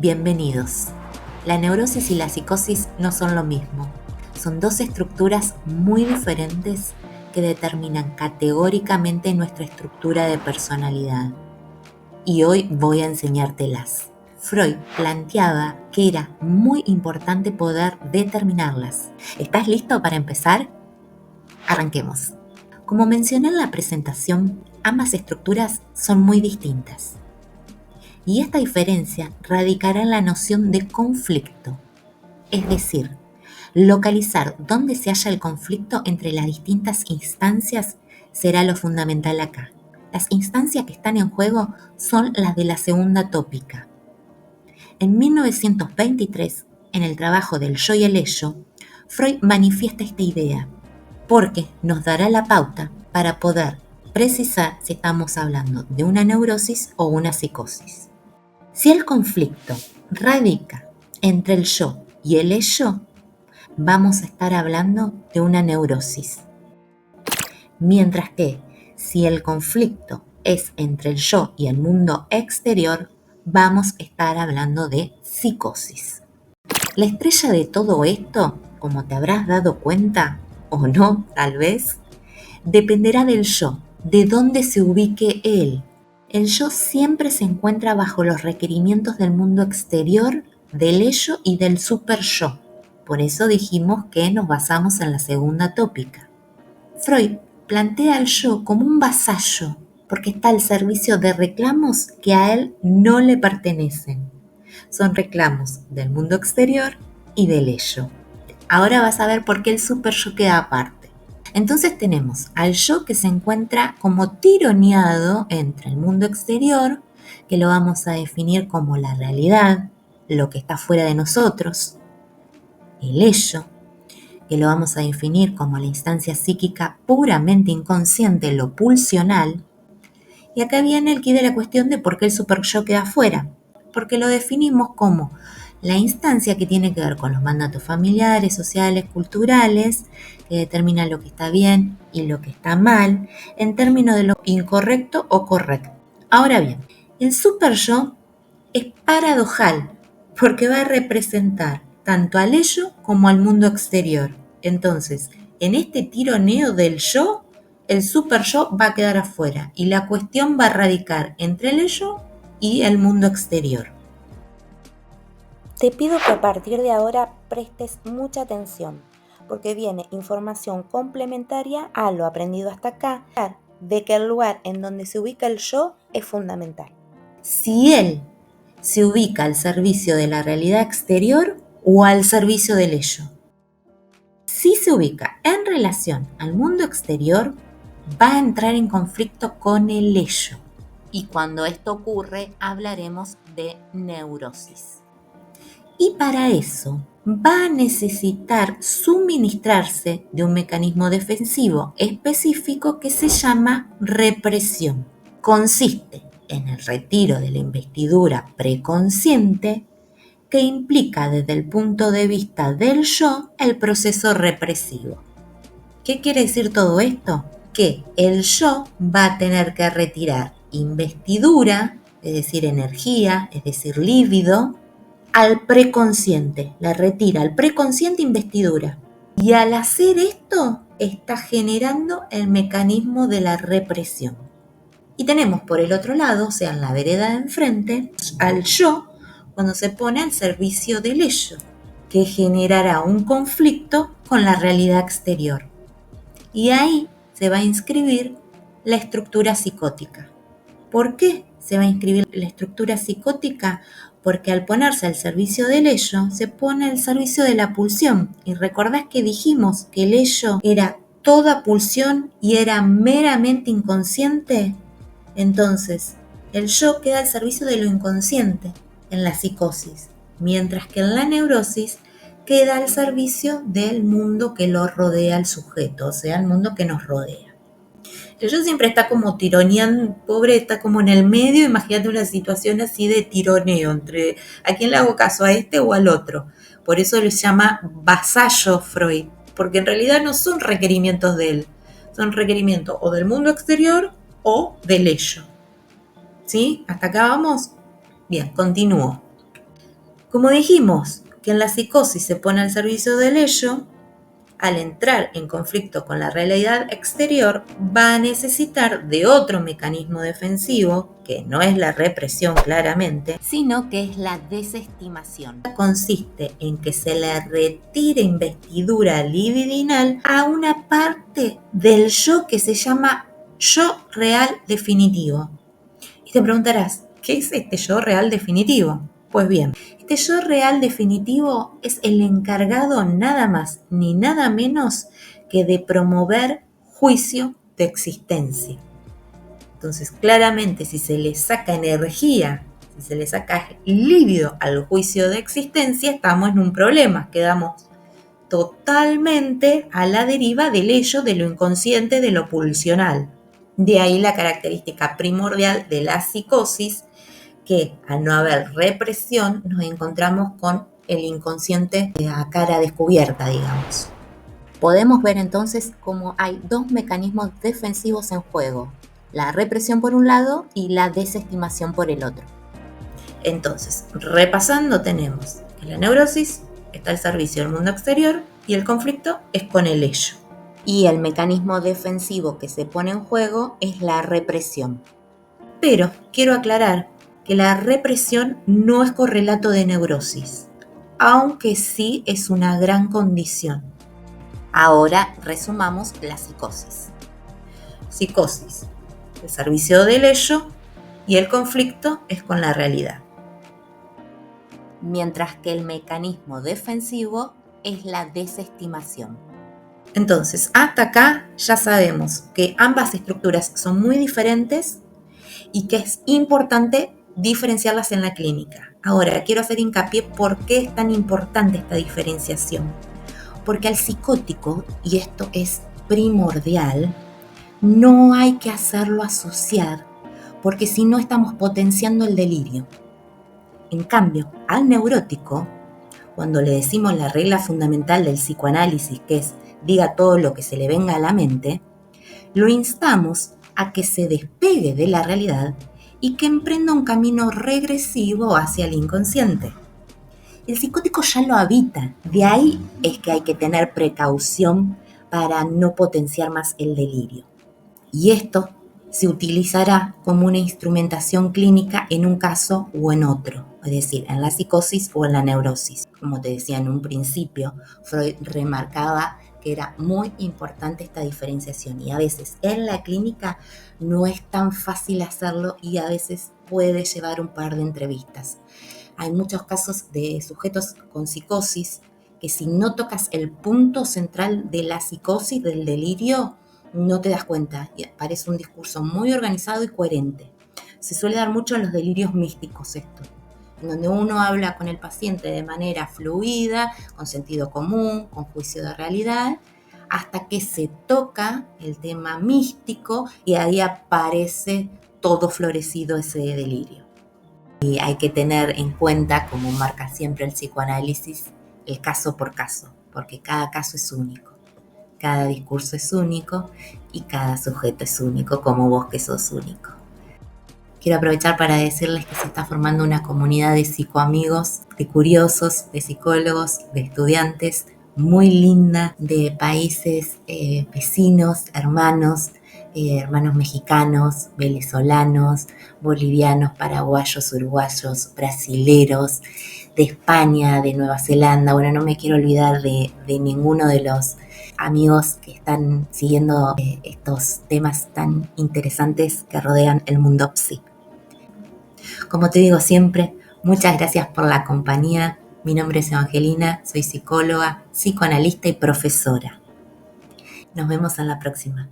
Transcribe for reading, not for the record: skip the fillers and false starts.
Bienvenidos. La neurosis y la psicosis no son lo mismo. Son dos estructuras muy diferentes que determinan categóricamente nuestra estructura de personalidad. Y hoy voy a enseñártelas. Freud planteaba que era muy importante poder determinarlas. ¿Estás listo para empezar? Arranquemos. Como mencioné en la presentación, ambas estructuras son muy distintas. Y esta diferencia radicará en la noción de conflicto, es decir, localizar dónde se halla el conflicto entre las distintas instancias será lo fundamental acá. Las instancias que están en juego son las de la segunda tópica. En 1923, en el trabajo del yo y el ello, Freud manifiesta esta idea, porque nos dará la pauta para poder precisar si estamos hablando de una neurosis o una psicosis. Si el conflicto radica entre el yo y el ello, vamos a estar hablando de una neurosis. Mientras que si el conflicto es entre el yo y el mundo exterior, vamos a estar hablando de psicosis. La estrella de todo esto, como te habrás dado cuenta, o no, tal vez, dependerá del yo, de dónde se ubique él. El yo siempre se encuentra bajo los requerimientos del mundo exterior, del ello y del super yo. Por eso dijimos que nos basamos en la segunda tópica. Freud plantea al yo como un vasallo, porque está al servicio de reclamos que a él no le pertenecen. Son reclamos del mundo exterior y del ello. Ahora vas a ver por qué el super yo queda aparte. Entonces tenemos al yo que se encuentra como tironeado entre el mundo exterior, que lo vamos a definir como la realidad, lo que está fuera de nosotros, el ello, que lo vamos a definir como la instancia psíquica puramente inconsciente, lo pulsional, y acá viene el quid de la cuestión de por qué el super yo queda fuera, porque lo definimos como la instancia que tiene que ver con los mandatos familiares, sociales, culturales, que determina lo que está bien y lo que está mal, en términos de lo incorrecto o correcto. Ahora bien, el super yo es paradojal, porque va a representar tanto al ello como al mundo exterior. Entonces, en este tironeo del yo, el super yo va a quedar afuera y la cuestión va a radicar entre el ello y el mundo exterior. Te pido que a partir de ahora prestes mucha atención, porque viene información complementaria a lo aprendido hasta acá, de que el lugar en donde se ubica el yo es fundamental. Si él se ubica al servicio de la realidad exterior o al servicio del ello. Si se ubica en relación al mundo exterior, va a entrar en conflicto con el ello. Y cuando esto ocurre, hablaremos de neurosis. Y para eso va a necesitar suministrarse de un mecanismo defensivo específico que se llama represión. Consiste en el retiro de la investidura preconsciente que implica desde el punto de vista del yo el proceso represivo. ¿Qué quiere decir todo esto? Que el yo va a tener que retirar investidura, es decir, energía, es decir, líbido, al preconsciente, la retira al preconsciente investidura. Y al hacer esto, está generando el mecanismo de la represión. Y tenemos por el otro lado, o sea, en la vereda de enfrente, al yo, cuando se pone al servicio del ello, que generará un conflicto con la realidad exterior. Y ahí se va a inscribir la estructura psicótica. ¿Por qué se va a inscribir la estructura psicótica? Porque al ponerse al servicio del ello, se pone al servicio de la pulsión. Y recordás que dijimos que el ello era toda pulsión y era meramente inconsciente. Entonces, el yo queda al servicio de lo inconsciente en la psicosis, mientras que en la neurosis queda al servicio del mundo que lo rodea al sujeto, o sea, el mundo que nos rodea. El yo siempre está como tironeando, pobre, está como en el medio. Imagínate una situación así de tironeo entre a quién le hago caso, a este o al otro. Por eso le llama vasallo Freud, porque en realidad no son requerimientos de él, son requerimientos o del mundo exterior o del ello. ¿Sí? ¿Hasta acá vamos? Bien, continúo. Como dijimos que en la psicosis se pone al servicio del ello, al entrar en conflicto con la realidad exterior, va a necesitar de otro mecanismo defensivo, que no es la represión claramente, sino que es la desestimación. Consiste en que se le retire investidura libidinal a una parte del yo que se llama yo real definitivo. Y te preguntarás, ¿qué es este yo real definitivo? Pues bien, este yo real definitivo es el encargado nada más ni nada menos que de promover juicio de existencia. Entonces, claramente, si se le saca energía, si se le saca líbido al juicio de existencia, estamos en un problema, quedamos totalmente a la deriva del ello, de lo inconsciente, de lo pulsional. De ahí la característica primordial de la psicosis, que al no haber represión nos encontramos con el inconsciente a cara descubierta, digamos. Podemos ver entonces cómo hay dos mecanismos defensivos en juego, la represión por un lado y la desestimación por el otro. Entonces, repasando, tenemos que la neurosis está al servicio del mundo exterior y el conflicto es con el ello. Y el mecanismo defensivo que se pone en juego es la represión. Pero quiero aclarar que la represión no es correlato de neurosis, aunque sí es una gran condición. Ahora resumamos la psicosis. Psicosis, el servicio del ello, y el conflicto es con la realidad. Mientras que el mecanismo defensivo es la desestimación. Entonces, hasta acá ya sabemos que ambas estructuras son muy diferentes y que es importante diferenciarlas en la clínica. Ahora, quiero hacer hincapié por qué es tan importante esta diferenciación. Porque al psicótico, y esto es primordial, no hay que hacerlo asociar, porque si no estamos potenciando el delirio. En cambio, al neurótico, cuando le decimos la regla fundamental del psicoanálisis, que es diga todo lo que se le venga a la mente, lo instamos a que se despegue de la realidad y que emprenda un camino regresivo hacia el inconsciente. El psicótico ya lo habita, de ahí es que hay que tener precaución para no potenciar más el delirio. Y esto se utilizará como una instrumentación clínica en un caso o en otro, es decir, en la psicosis o en la neurosis. Como te decía en un principio, Freud remarcaba que era muy importante esta diferenciación y a veces en la clínica no es tan fácil hacerlo y a veces puede llevar un par de entrevistas. Hay muchos casos de sujetos con psicosis que si no tocas el punto central de la psicosis, del delirio, no te das cuenta. Y parece un discurso muy organizado y coherente. Se suele dar mucho en los delirios místicos esto, en donde uno habla con el paciente de manera fluida, con sentido común, con juicio de realidad, hasta que se toca el tema místico y ahí aparece todo florecido ese delirio. Y hay que tener en cuenta, como marca siempre el psicoanálisis, el caso por caso, porque cada caso es único, cada discurso es único y cada sujeto es único, como vos que sos único. Quiero aprovechar para decirles que se está formando una comunidad de psicoamigos, de curiosos, de psicólogos, de estudiantes, muy linda, de países vecinos, hermanos mexicanos, venezolanos, bolivianos, paraguayos, uruguayos, brasileros, de España, de Nueva Zelanda. Bueno, no me quiero olvidar de ninguno de los amigos que están siguiendo estos temas tan interesantes que rodean el mundo psi. Como te digo siempre, muchas gracias por la compañía. Mi nombre es Evangelina, soy psicóloga, psicoanalista y profesora. Nos vemos en la próxima.